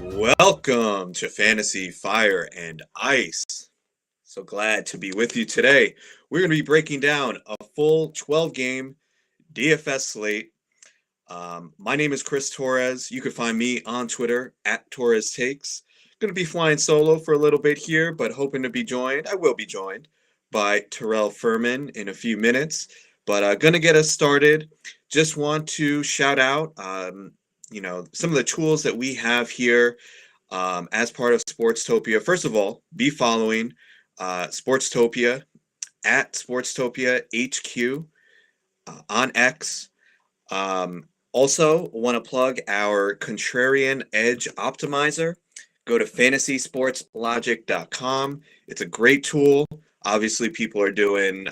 Welcome to Fantasy Fire and Ice. So glad to be with you today. We're going to be breaking down a full 12-game DFS slate. My name is Chris Torres. You can find me on Twitter at Torres Takes. Going to be flying solo for a little bit here, but hoping to be joined. I will be joined by Terrell Furman in a few minutes. But going to get us started. Just want to shout out some of the tools that we have here as part of Sportstopia. First of all, be following Sportstopia at Sportstopia HQ on X. Also, want to plug our Contrarian Edge Optimizer. Go to fantasysportslogic.com. It's a great tool. Obviously, people are doing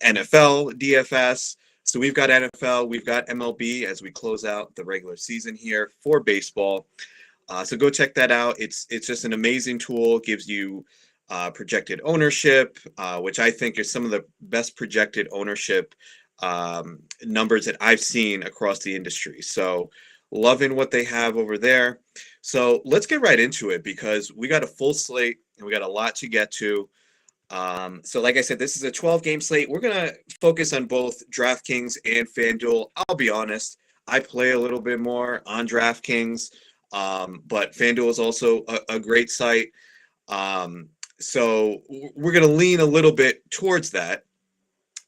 NFL DFS. So we've got NFL, we've got MLB as we close out the regular season here for baseball. So go check that out. It's just an amazing tool. Gives you projected ownership, which I think is some of the best projected ownership numbers that I've seen across the industry. So loving what they have over there. So let's get right into it because we got a full slate and we got a lot to get to. So like I said, this is a 12-game slate. We're going to focus on both DraftKings and FanDuel. I'll be honest, I play a little bit more on DraftKings, but FanDuel is also a great site. So we're going to lean a little bit towards that.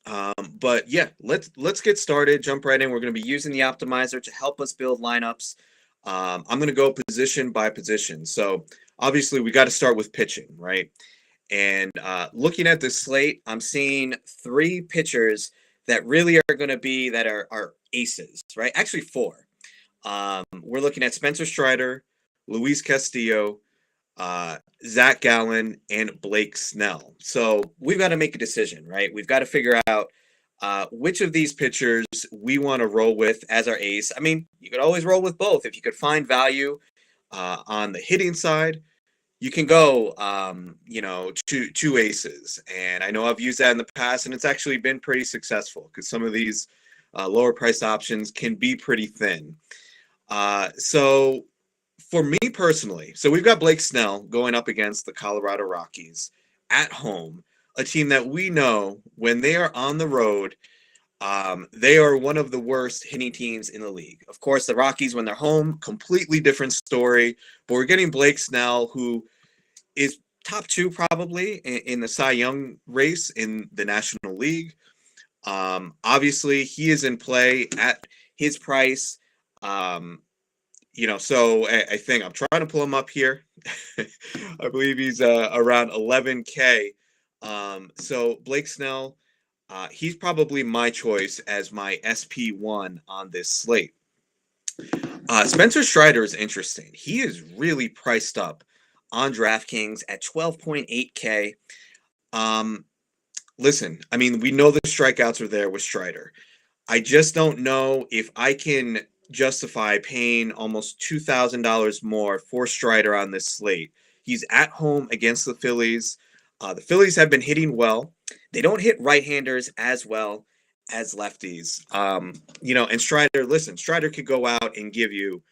But yeah, let's get started, jump right in. We're going to be using the optimizer to help us build lineups. I'm going to go position by position. So obviously we got to start with pitching, right? And looking at this slate, I'm seeing three pitchers that really are going to be that are aces, right? Actually, four. We're looking at Spencer Strider, Luis Castillo, Zach Gallen, and Blake Snell. So we've got to make a decision, right? We've got to figure out which of these pitchers we want to roll with as our ace. I mean, you could always roll with both. If you could find value on the hitting side, you can go, two aces. And I know I've used that in the past, and it's actually been pretty successful because some of these lower priced options can be pretty thin. So for me personally, so we've got Blake Snell going up against the Colorado Rockies at home, a team that we know when they are on the road, they are one of the worst hitting teams in the league. Of course, the Rockies, when they're home, completely different story. But we're getting Blake Snell, who is top two probably in the Cy Young race in the National League. Obviously, he is in play at his price. So I think I'm trying to pull him up here. I believe he's around 11K. So Blake Snell, he's probably my choice as my SP1 on this slate. Spencer Strider is interesting. He is really priced up on DraftKings at 12.8K. Listen, I mean, we know the strikeouts are there with Strider. I just don't know if I can justify paying almost $2,000 more for Strider on this slate. He's at home against the Phillies. The Phillies have been hitting well. They don't hit right-handers as well as lefties. And Strider could go out and give you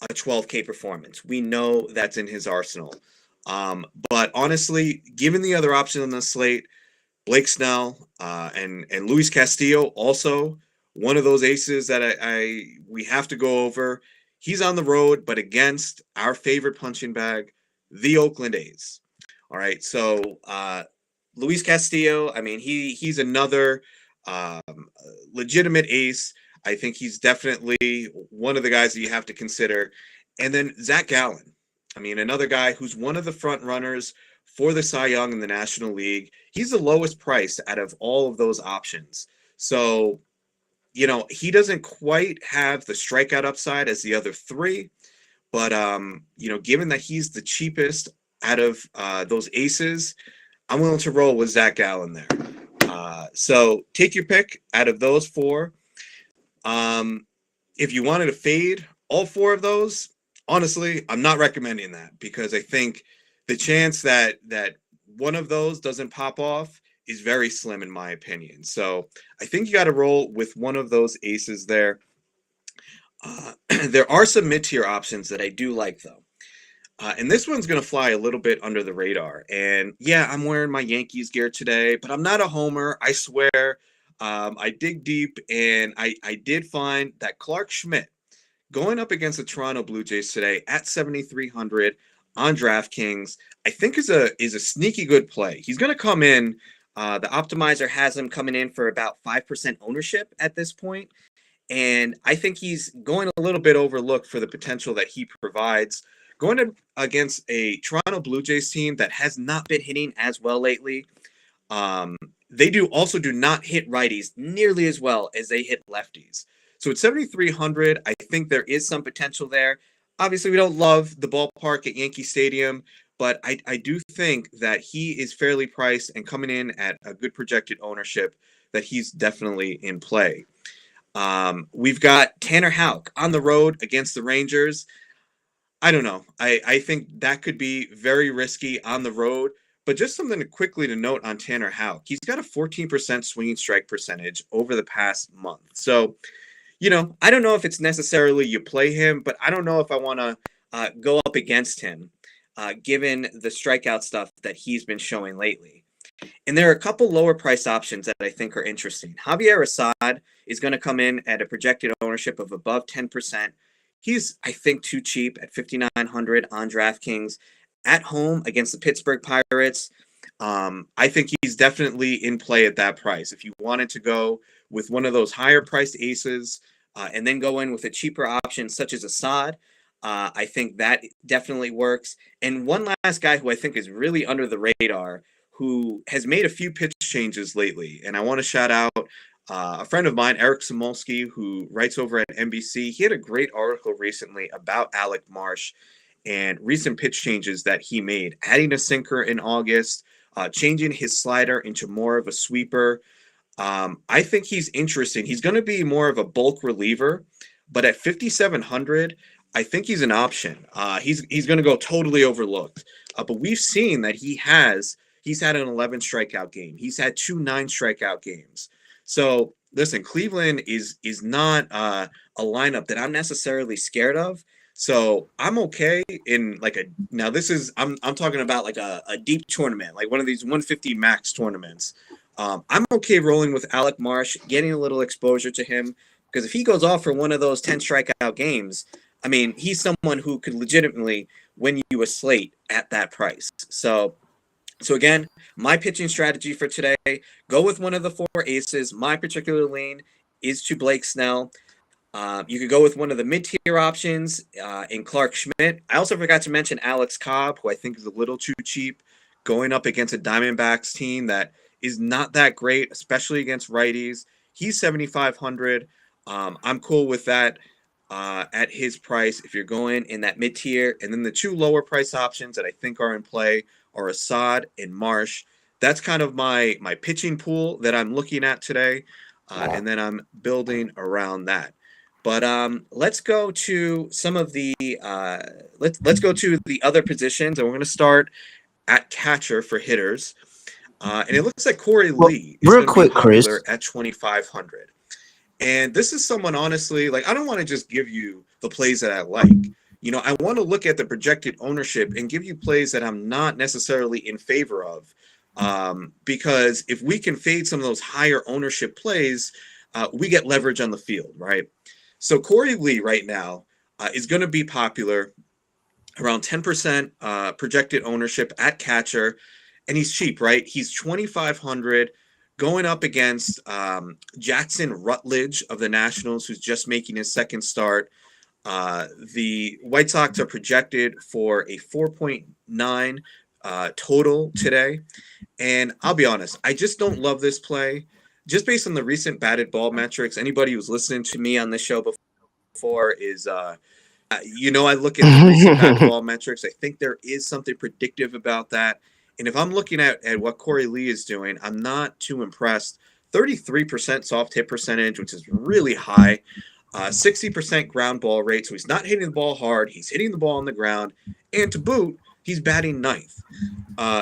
a 12K performance. We know that's in his arsenal. But honestly, given the other options on the slate, Blake Snell and Luis Castillo, also one of those aces that we have to go over. He's on the road, but against our favorite punching bag, the Oakland A's. All right, so Luis Castillo, I mean, he's another legitimate ace. I think he's definitely one of the guys that you have to consider. And then Zach Gallen, I mean, another guy who's one of the front runners for the Cy Young in the National League. He's the lowest priced out of all of those options. So, he doesn't quite have the strikeout upside as the other three. But, given that he's the cheapest out of those aces, I'm willing to roll with Zach Gallen there. So take your pick out of those four. If you wanted to fade all four of those, honestly, I'm not recommending that because I think the chance that one of those doesn't pop off is very slim in my opinion. So I think you got to roll with one of those aces there. There are some mid-tier options that I do like though. And this one's going to fly a little bit under the radar. And yeah, I'm wearing my Yankees gear today, but I'm not a homer. I swear. I dig deep, and I did find that Clark Schmidt going up against the Toronto Blue Jays today at 7,300 on DraftKings, I think is a sneaky good play. He's going to come in. The optimizer has him coming in for about 5% ownership at this point. And I think he's going a little bit overlooked for the potential that he provides. Against a Toronto Blue Jays team that has not been hitting as well lately. They do not hit righties nearly as well as they hit lefties. So at 7,300, I think there is some potential there. Obviously, we don't love the ballpark at Yankee Stadium, but I do think that he is fairly priced and coming in at a good projected ownership, that he's definitely in play. We've got Tanner Houck on the road against the Rangers. I don't know. I think that could be very risky on the road. But just something quickly to note on Tanner Houck. He's got a 14% swinging strike percentage over the past month. So, I don't know if it's necessarily you play him, but I don't know if I want to go up against him, given the strikeout stuff that he's been showing lately. And there are a couple lower price options that I think are interesting. Javier Assad is going to come in at a projected ownership of above 10%. He's, I think, too cheap at 5,900 on DraftKings at home against the Pittsburgh Pirates. I think he's definitely in play at that price. If you wanted to go with one of those higher priced aces and then go in with a cheaper option such as Assad, I think that definitely works. And one last guy who I think is really under the radar, who has made a few pitch changes lately, and I want to shout out a friend of mine, Eric Samolsky, who writes over at NBC. He had a great article recently about Alec Marsh and recent pitch changes that he made, adding a sinker in August, changing his slider into more of a sweeper. I think he's interesting. He's going to be more of a bulk reliever, but at 5,700, I think he's an option. He's going to go totally overlooked. But we've seen that he's had an 11 strikeout game. He's had 2 9-strikeout games. So listen, Cleveland is not a lineup that I'm necessarily scared of. So I'm okay in I'm talking about like a deep tournament, like one of these 150 max tournaments. I'm okay rolling with Alec Marsh, getting a little exposure to him, because if he goes off for one of those 10 strikeout games, I mean, he's someone who could legitimately win you a slate at that price. So again, my pitching strategy for today, go with one of the 4 aces. My particular lean is to Blake Snell. You could go with one of the mid-tier options in Clark Schmidt. I also forgot to mention Alex Cobb, who I think is a little too cheap, going up against a Diamondbacks team that is not that great, especially against righties. He's 7,500. I'm cool with that at his price if you're going in that mid-tier. And then the 2 lower price options that I think are in play are Assad and Marsh. That's kind of my pitching pool that I'm looking at today, and then I'm building around that. But let's go to some of the let's go to the other positions, and we're going to start at catcher for hitters. And it looks like Corey Lee is going to be popular at 2,500. And this is someone, honestly, like, I don't want to just give you the plays that I like. I want to look at the projected ownership and give you plays that I'm not necessarily in favor of. Because if we can fade some of those higher ownership plays, we get leverage on the field, right? So Corey Lee right now is going to be popular around 10% projected ownership at catcher. And he's cheap, right? He's 2,500 going up against Jackson Rutledge of the Nationals, who's just making his second start. The White Sox are projected for a 4.9 total today. And I'll be honest, I just don't love this play. Just based on the recent batted ball metrics, anybody who's listened to me on this show before is, I look at the recent batted ball metrics. I think there is something predictive about that. And if I'm looking at what Corey Lee is doing, I'm not too impressed. 33% soft hit percentage, which is really high. 60% ground ball rate. So he's not hitting the ball hard. He's hitting the ball on the ground. And to boot, he's batting ninth.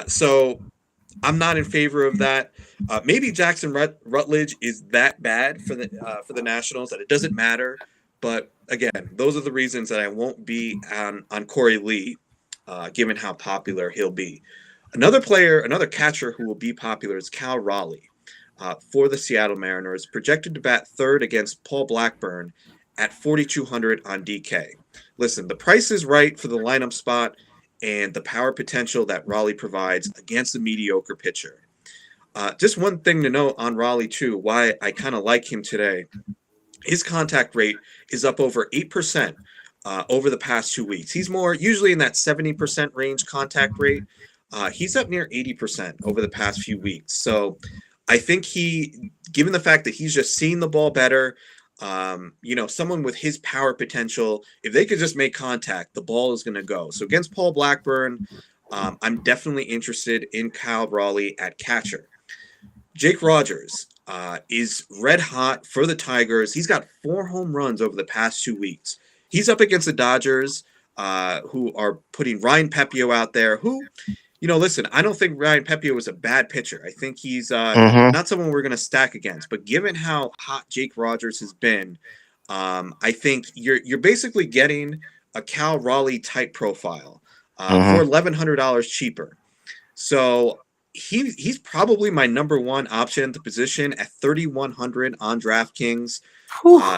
So I'm not in favor of that. Maybe Jackson Rutledge is that bad for the Nationals that it doesn't matter. But again, those are the reasons that I won't be on Corey Lee given how popular he'll be. Another catcher who will be popular is Cal Raleigh for the Seattle Mariners, projected to bat third against Paul Blackburn at 4,200 on DK. Listen, the price is right for the lineup spot and the power potential that Raleigh provides against a mediocre pitcher. Just one thing to note on Raleigh, too, why I kind of like him today. His contact rate is up over 8% over the past 2 weeks. He's more usually in that 70% range contact rate. He's up near 80% over the past few weeks. So I think given the fact that he's just seeing the ball better, someone with his power potential, if they could just make contact, the ball is going to go. So against Paul Blackburn, I'm definitely interested in Kyle Raleigh at catcher. Jake Rogers is red hot for the Tigers. He's got 4 home runs over the past 2 weeks. He's up against the Dodgers, who are putting Ryan Pepio out there, who, listen, I don't think Ryan Pepio is a bad pitcher. I think he's not someone we're going to stack against. But given how hot Jake Rogers has been, I think you're basically getting a Cal Raleigh type profile for $1,100 cheaper. So he's probably my number one option at the position at 3,100 on DraftKings.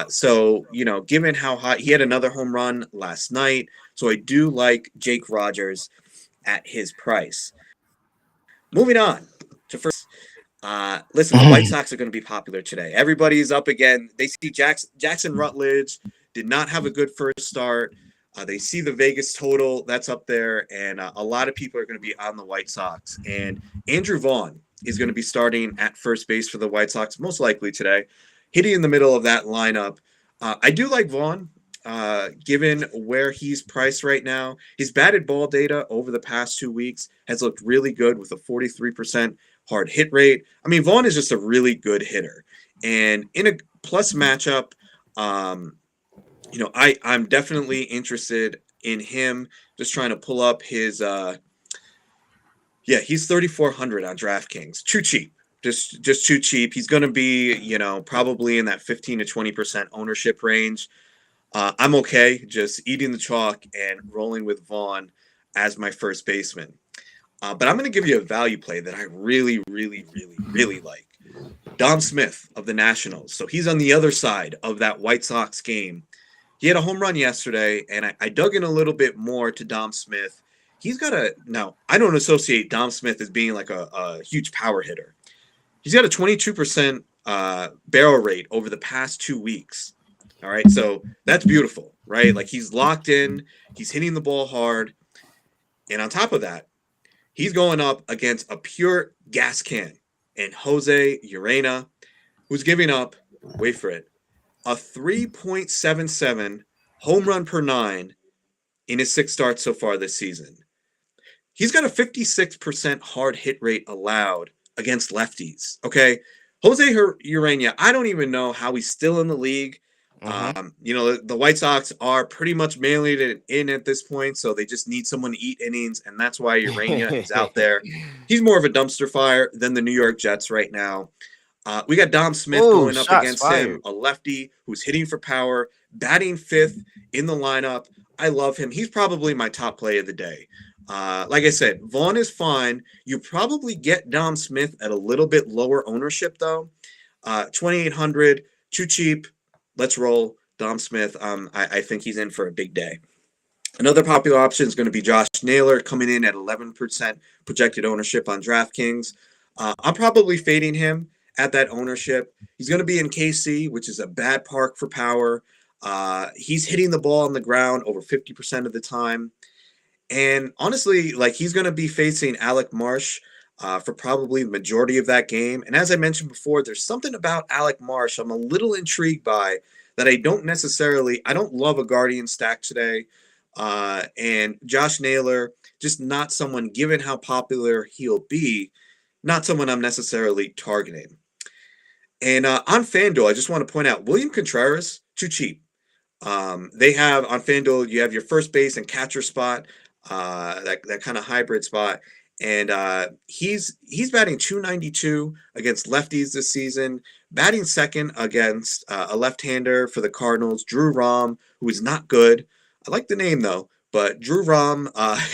So, given how hot, he had another home run last night. So I do like Jake Rogers at his price. Moving on to first. Listen, the White Sox are going to be popular today. Everybody's up again. They see Jackson Rutledge did not have a good first start. They see the Vegas total that's up there, and a lot of people are going to be on the White Sox. And Andrew Vaughn is going to be starting at first base for the White Sox, most likely today, hitting in the middle of that lineup. I do like Vaughn, given where he's priced right now. His batted ball data over the past 2 weeks has looked really good with a 43% hard hit rate. I mean, Vaughn is just a really good hitter. And in a plus matchup, I'm definitely interested in him. Just trying to pull up his he's 3,400 on DraftKings. Too cheap. Just too cheap. He's going to be, probably in that 15 to 20% ownership range. I'm okay just eating the chalk and rolling with Vaughn as my first baseman. But I'm going to give you a value play that I really, really, really, really like. Dom Smith of the Nationals. So he's on the other side of that White Sox game. He had a home run yesterday, and I dug in a little bit more to Dom Smith. Now, I don't associate Dom Smith as being like a huge power hitter. He's got a 22% barrel rate over the past 2 weeks. All right, so that's beautiful, right? Like, he's locked in, he's hitting the ball hard, and on top of that, he's going up against a pure gas can and Jose Urena, who's giving up, wait for it, a 3.77 home run per 9 in his 6 starts so far this season. He's got a 56% hard hit rate allowed against lefties, okay? Jose Urena, I don't even know how he's still in the league. The White Sox are pretty much mailing it in at this point, so they just need someone to eat innings, and that's why Urena is out there. He's more of a dumpster fire than the New York Jets right now. We got Dom Smith going up against him, a lefty who's hitting for power, batting 5th in the lineup. I love him. He's probably my top play of the day. Like I said, Vaughn is fine. You probably get Dom Smith at a little bit lower ownership, though. 2,800, too cheap. Let's roll Dom Smith. I think he's in for a big day. Another popular option is going to be Josh Naylor, coming in at 11% projected ownership on DraftKings. I'm probably fading him at that ownership. He's going to be in KC, which is a bad park for power. He's hitting the ball on the ground over 50% of the time. And honestly, he's going to be facing Alec Marsh for probably the majority of that game. And as I mentioned before, there's something about Alec Marsh I'm a little intrigued by that I don't love a Guardian stack today. And Josh Naylor, just not someone, given how popular he'll be, not someone I'm necessarily targeting. And on FanDuel, I just want to point out, William Contreras, too cheap. They have, on FanDuel, you have your first base and catcher spot, that kind of hybrid spot. And he's batting 292 against lefties this season, batting second against a left-hander for the Cardinals, Drew Rom, who is not good. I like the name, though. but Drew Rom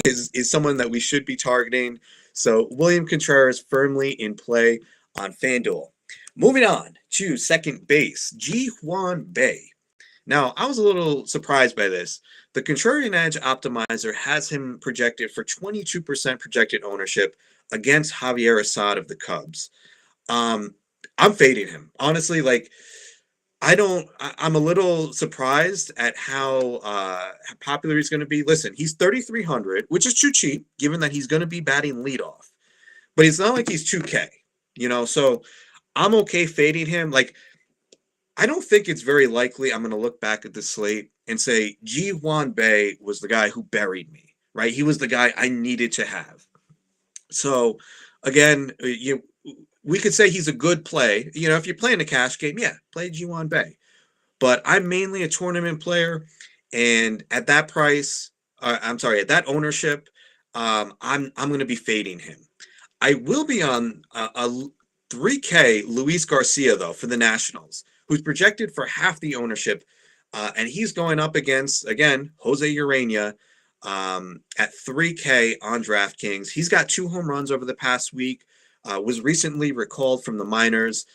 is someone that we should be targeting. So William Contreras firmly in play on FanDuel. Moving on to second base, Ji Hwan Bae. Now, I was a little surprised by this. The Contrarian Edge optimizer has him projected for 22% projected ownership against Javier Assad of the Cubs. Um, I'm fading him. Honestly, like I'm a little surprised at how popular he's going to be. Listen, he's 3,300, which is too cheap given that he's going to be batting leadoff. But it's not like he's 2K, so I'm okay fading him. Like, I don't think it's very likely I'm going to look back at the slate and say Ji Hwan Bae was the guy who buried me, right? He was the guy I needed to have. So, again, we could say he's a good play. If you're playing a cash game, yeah, play Ji Hwan Bae. But I'm mainly a tournament player, and at that price, at that ownership, I'm going to be fading him. I will be on a 3K Luis Garcia though for the Nationals, who's projected for half the ownership, and he's going up against again Jose Urena at 3K on DraftKings. He's got 2 home runs over the past week. Was recently recalled from the minors.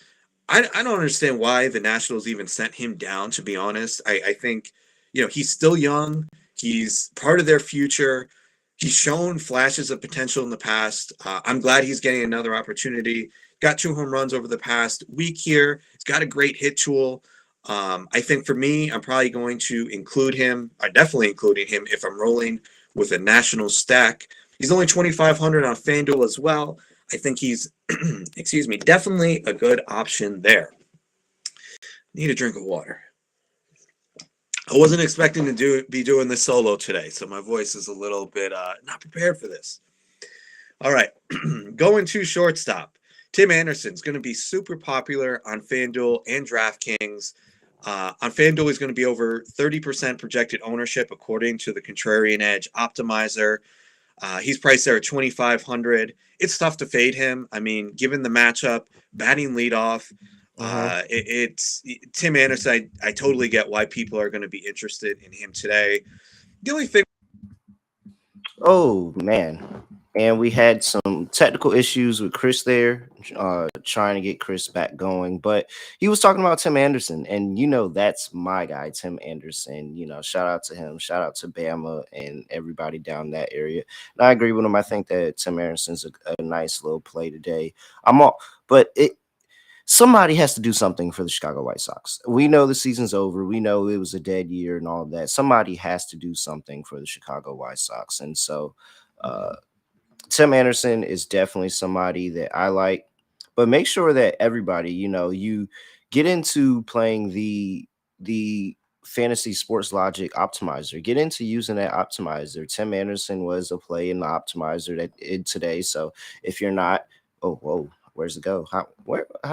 I don't understand why the Nationals even sent him down, to be honest. I think, he's still young. He's part of their future. He's shown flashes of potential in the past. I'm glad he's getting another opportunity. Got 2 home runs over the past week here. He's got a great hit tool. I think for me, I'm probably going to include him. I definitely including him if I'm rolling with a national stack. He's only 2,500 on FanDuel as well. I think he's, definitely a good option there. Need a drink of water. I wasn't expecting to be doing this solo today, so my voice is a little bit not prepared for this. All right, going to shortstop. Tim Anderson's going to be super popular on FanDuel and DraftKings. On FanDuel, he's going to be over 30% projected ownership according to the Contrarian Edge optimizer. He's priced there at 2,500. It's tough to fade him. I mean, given the matchup, batting leadoff, it's Tim Anderson. I totally get why people are going to be interested in him today. The only thing. Oh man, and we had some technical issues with Chris there, trying to get Chris back going. But he was talking about Tim Anderson, and that's my guy, Tim Anderson. Shout out to him, shout out to Bama and everybody down that area. And I agree with him. I think that Tim Anderson's a nice little play today. Somebody has to do something for the Chicago White Sox. We know the season's over. We know it was a dead year and all of that. Somebody has to do something for the Chicago White Sox. And so Tim Anderson is definitely somebody that I like. But make sure that everybody, you get into playing the fantasy sports logic optimizer. Get into using that optimizer. Tim Anderson was a play in the optimizer that today. So if you're not, whoa. Where's it go? How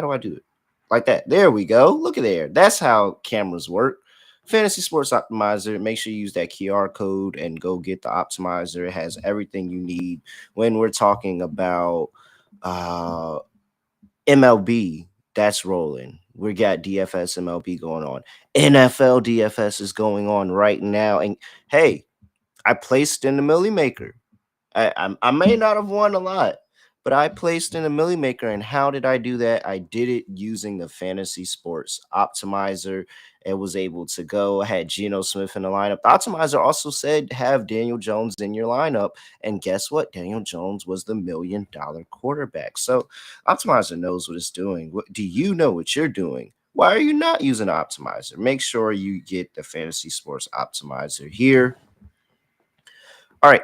do I do it? Like that. There we go. Look at there. That's how cameras work. Fantasy Sports Optimizer. Make sure you use that QR code and go get the optimizer. It has everything you need when we're talking about MLB. That's rolling. We got DFS MLB going on. NFL DFS is going on right now. And hey, I placed in the Millie Maker. I may not have won a lot, but I placed in a Millie Maker. And how did I do that? I did it using the Fantasy Sports Optimizer. It was able to go. I had Geno Smith in the lineup. The optimizer also said have Daniel Jones in your lineup. And guess what? Daniel Jones was the $1 million quarterback. So optimizer knows what it's doing. Do you know what you're doing? Why are you not using an optimizer? Make sure you get the Fantasy Sports Optimizer here. All right.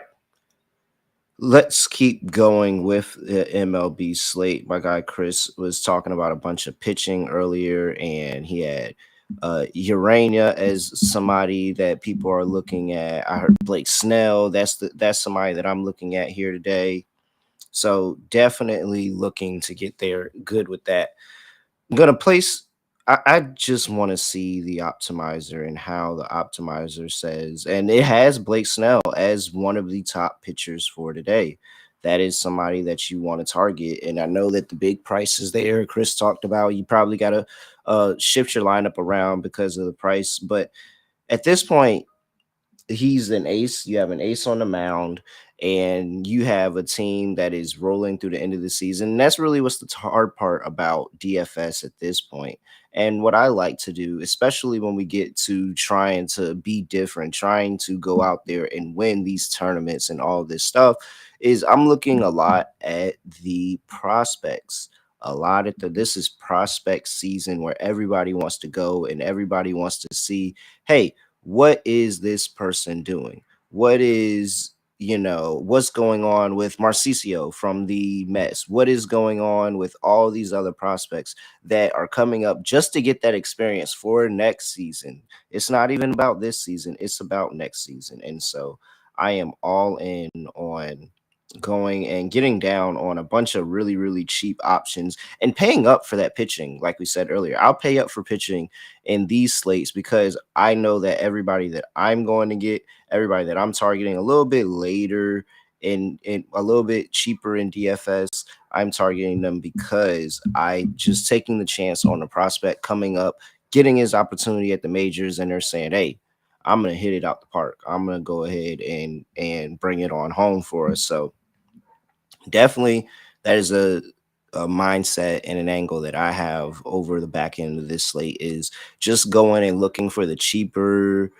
Let's keep going with the MLB slate. My guy Chris was talking about a bunch of pitching earlier, and he had Urena as somebody that people are looking at. I heard Blake Snell. That's somebody that I'm looking at here today. So definitely looking to get there good with that. I'm going to place I just want to see the optimizer and how the optimizer says, and it has Blake Snell as one of the top pitchers for today. That is somebody that you want to target. And I know that the big price is there. Chris talked about you probably got to shift your lineup around because of the price. But at this point, he's an ace. You have an ace on the mound, and you have a team that is rolling through the end of the season. And that's really what's the hard part about DFS at this point. And what I like to do, especially when we get to trying to be different, trying to go out there and win these tournaments and all this stuff, is I'm looking a lot at the prospects. A lot at this is prospect season where everybody wants to go and everybody wants to see, hey, what is this person doing? What is, what's going on with Marcicio from the Mets? What is going on with all these other prospects that are coming up just to get that experience for next season? It's not even about this season, it's about next season. And so I am all in on going and getting down on a bunch of really, really cheap options and paying up for that pitching. Like we said earlier, I'll pay up for pitching in these slates because I know that everybody that I'm going to get, everybody that I'm targeting a little bit later in a little bit cheaper in DFS, I'm targeting them because I just taking the chance on the prospect coming up, getting his opportunity at the majors, and they're saying, hey, I'm gonna hit it out the park. I'm gonna go ahead and bring it on home for us. So definitely that is a mindset and an angle that I have over the back end of this slate is just going and looking for the cheaper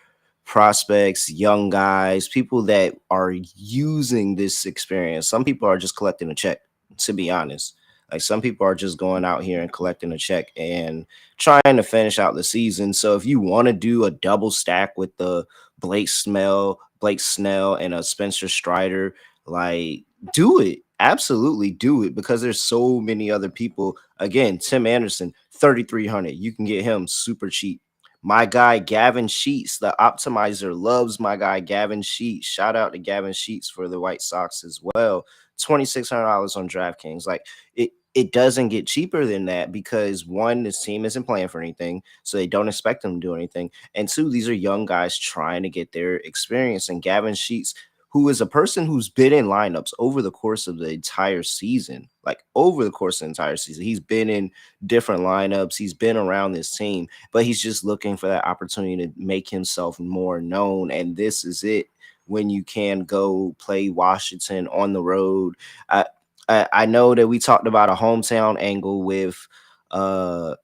prospects, young guys, people that are using this experience. Some people are just collecting a check, to be honest. Like some people are just going out here and collecting a check and trying to finish out the season. So if you want to do a double stack with the Blake Snell, and a Spencer Strider, like do it. Absolutely do it because there's so many other people. Again, Tim Anderson, 3,300. You can get him super cheap. My guy Gavin Sheets, the optimizer, loves my guy Gavin Sheets. Shout out to Gavin Sheets for the White Sox as well. $2,600 on DraftKings. Like it doesn't get cheaper than that because one, this team isn't playing for anything, so they don't expect them to do anything. And two, these are young guys trying to get their experience. And Gavin Sheets, who is a person who's been in lineups over the course of the entire season, like over the course of the entire season, he's been in different lineups. He's been around this team, but he's just looking for that opportunity to make himself more known. And this is it when you can go play Washington on the road. I know that we talked about a hometown angle with I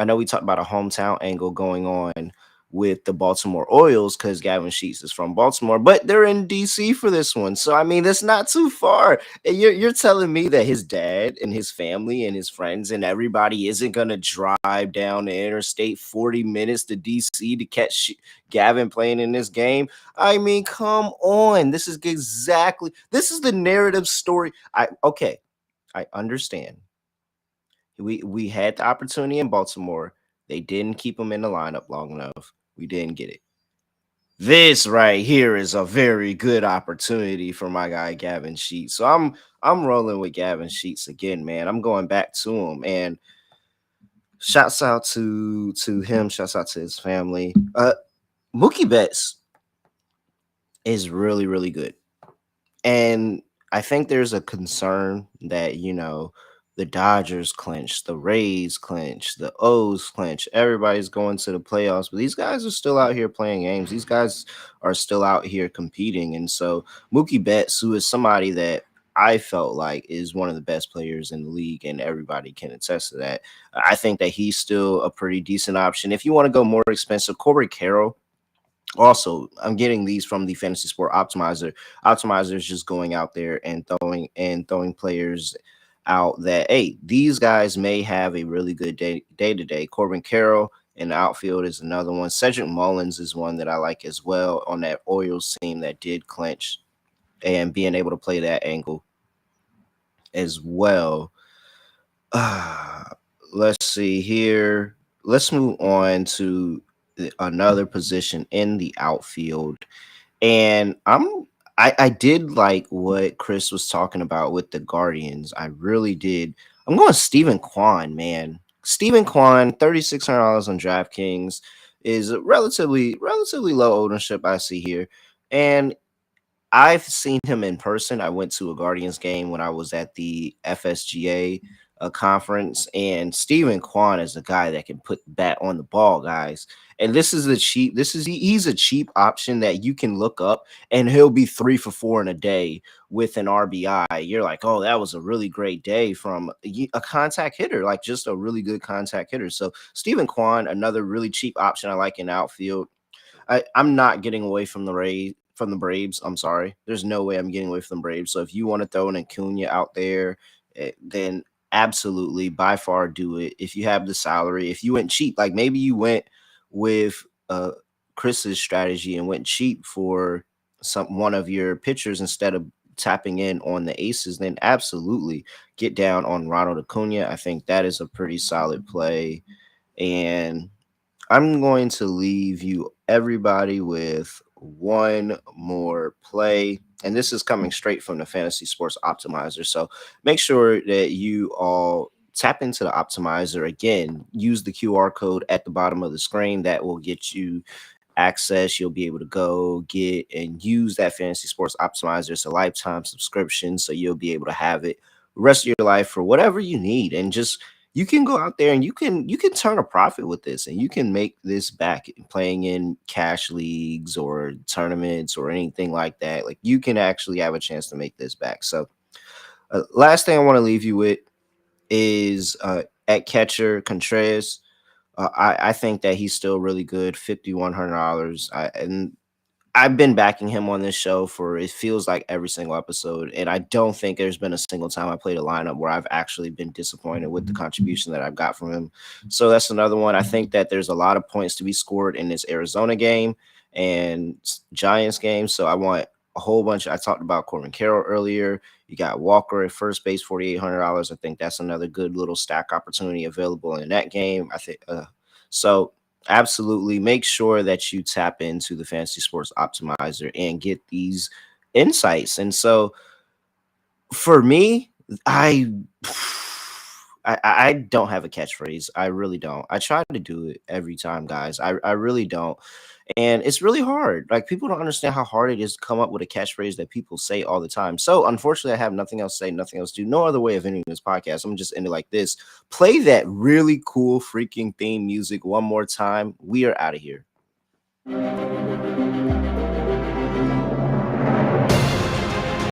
know we talked about a hometown angle going on with the Baltimore Orioles because Gavin Sheets is from Baltimore, but they're in DC for this one. So I mean, that's not too far. And you're telling me that his dad and his family and his friends and everybody isn't gonna drive down the interstate 40 minutes to DC to catch Gavin playing in this game? I mean, come on. This is the narrative story. I understand. We had the opportunity in Baltimore. They didn't keep him in the lineup long enough. We didn't get it. This right here is a very good opportunity for my guy Gavin Sheets. So I'm rolling with Gavin Sheets again, man. I'm going back to him, and shouts out to him. Shouts out to his family. Mookie Betts is really, really good. And I think there's a concern that, the Dodgers clinch, the Rays clinch, the O's clinch. Everybody's going to the playoffs, but these guys are still out here playing games. These guys are still out here competing. And so Mookie Betts, who is somebody that I felt like is one of the best players in the league, and everybody can attest to that. I think that he's still a pretty decent option. If you want to go more expensive, Corey Carroll. Also, I'm getting these from the Fantasy Sport Optimizer. Optimizer is just going out there and throwing players out that, hey, these guys may have a really good day to day. Corbin Carroll in the outfield is another one. Cedric Mullins is one that I like as well on that Orioles team that did clinch, and being able to play that angle as well. Let's see here. Let's move on to another position in the outfield. And I did like what Chris was talking about with the Guardians. I really did. I'm going Stephen Kwan, man. Stephen Kwan, $3,600 on DraftKings is a relatively low ownership I see here. And I've seen him in person. I went to a Guardians game when I was at the FSGA conference, and Stephen Kwan is a guy that can put the bat on the ball, guys. And this is a cheap. He's a cheap option that you can look up, and he'll be 3 for 4 in a day with an RBI. You're like, oh, that was a really great day from a contact hitter, like just a really good contact hitter. So Stephen Kwan, another really cheap option I like in outfield. I'm not getting away from the Braves. I'm sorry. There's no way I'm getting away from the Braves. So if you want to throw an Acuna out there, then absolutely by far do it. If you have the salary, if you went cheap, like maybe you went with Chris's strategy and went cheap for one of your pitchers instead of tapping in on the aces, then absolutely get down on Ronald Acuna. I think that is a pretty solid play. And I'm going to leave you everybody with one more play. And this is coming straight from the Fantasy Sports Optimizer. So make sure that you all tap into the optimizer. Again, use the QR code at the bottom of the screen. That will get you access. You'll be able to go get and use that Fantasy Sports Optimizer. It's a lifetime subscription. So you'll be able to have it the rest of your life for whatever you need. And just you can go out there and you can turn a profit with this, and you can make this back playing in cash leagues or tournaments or anything like that. Like you can actually have a chance to make this back. So last thing I want to leave you with is at catcher Contreras. I think that he's still really good, $5,100. And I've been backing him on this show for it feels like every single episode, and I don't think there's been a single time I played a lineup where I've actually been disappointed with the contribution that I've got from him. So that's another one. I think that there's a lot of points to be scored in this Arizona game and Giants game. So I want a whole bunch. I talked about Corbin Carroll earlier. You got Walker at first base, $4,800. I think that's another good little stack opportunity available in that game. I think so. Absolutely. Make sure that you tap into the Fantasy Sports Optimizer and get these insights. And so for me, I don't have a catchphrase. I really don't. I try to do it every time, guys. I really don't. And it's really hard. Like people don't understand how hard it is to come up with a catchphrase that people say all the time. So unfortunately, I have nothing else to say, nothing else to do. No other way of ending this podcast. I'm just end it like this. Play that really cool freaking theme music one more time. We are out of here.